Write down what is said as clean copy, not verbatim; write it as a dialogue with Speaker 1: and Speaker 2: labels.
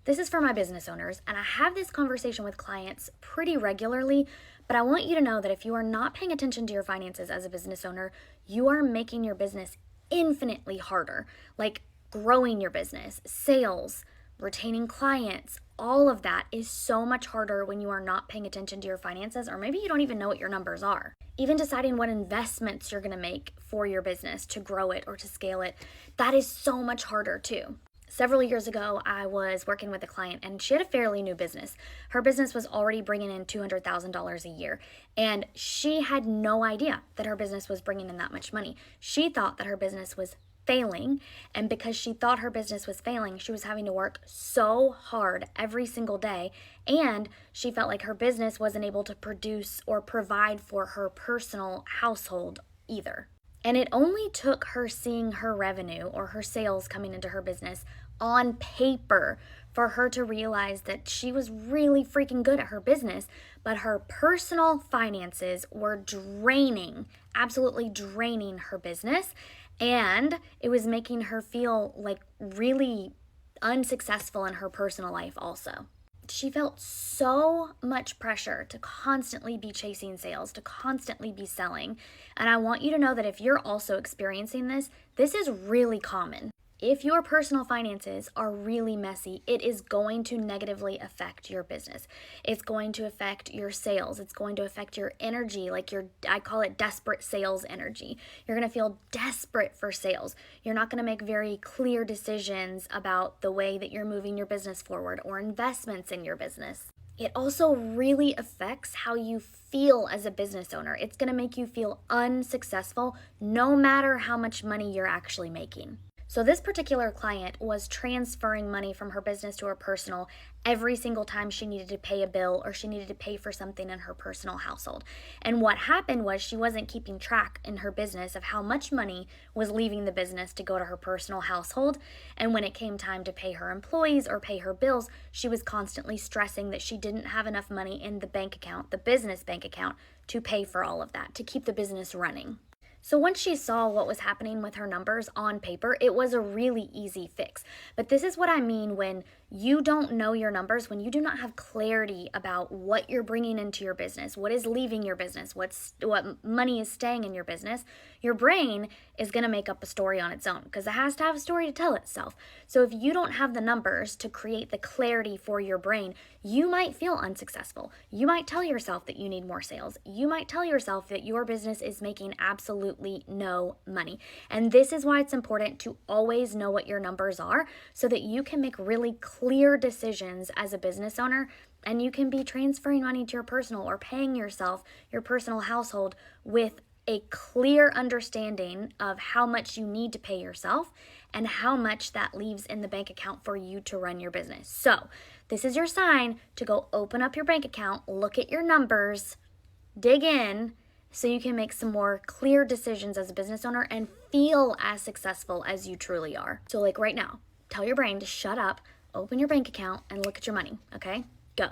Speaker 1: This is for my business owners, and I have this conversation with clients pretty regularly, but I want you to know that if you are not paying attention to your finances as a business owner, you are making your business infinitely harder. Like growing your business, sales, retaining clients, all of that is so much harder when you are not paying attention to your finances, or maybe you don't even know what your numbers are. Even deciding what investments you're gonna make for your business to grow it or to scale it, that is so much harder too. Several years ago, I was working with a client and she had a fairly new business. Her business was already bringing in $200,000 a year, and she had no idea that her business was bringing in that much money. She thought that her business was failing, and because she thought her business was failing, she was having to work so hard every single day, and she felt like her business wasn't able to produce or provide for her personal household either. And it only took her seeing her revenue or her sales coming into her business on paper for her to realize that she was really freaking good at her business, but her personal finances were draining, absolutely draining her business. And it was making her feel like really unsuccessful in her personal life also. She felt so much pressure to constantly be chasing sales, to constantly be selling. And I want you to know that if you're also experiencing this, this is really common. If your personal finances are really messy, it is going to negatively affect your business. It's going to affect your sales. It's going to affect your energy, like I call it desperate sales energy. You're going to feel desperate for sales. You're not going to make very clear decisions about the way that you're moving your business forward or investments in your business. It also really affects how you feel as a business owner. It's going to make you feel unsuccessful no matter how much money you're actually making. So this particular client was transferring money from her business to her personal every single time she needed to pay a bill or she needed to pay for something in her personal household. And what happened was she wasn't keeping track in her business of how much money was leaving the business to go to her personal household. And when it came time to pay her employees or pay her bills, she was constantly stressing that she didn't have enough money in the bank account, the business bank account, to pay for all of that, to keep the business running. So once she saw what was happening with her numbers on paper, it was a really easy fix. But this is what I mean when you don't know your numbers, when you do not have clarity about what you're bringing into your business, what is leaving your business, what money is staying in your business. Your brain is going to make up a story on its own because it has to have a story to tell itself. So if you don't have the numbers to create the clarity for your brain, you might feel unsuccessful. You might tell yourself that you need more sales. You might tell yourself that your business is making absolutely no money. And this is why it's important to always know what your numbers are so that you can make really clear decisions as a business owner, and you can be transferring money to your personal or paying yourself, your personal household, with a clear understanding of how much you need to pay yourself and how much that leaves in the bank account for you to run your business. So this is your sign to go open up your bank account, look at your numbers, dig in, so you can make some more clear decisions as a business owner and feel as successful as you truly are. So like right now, tell your brain to shut up, open your bank account, and look at your money, okay? Go.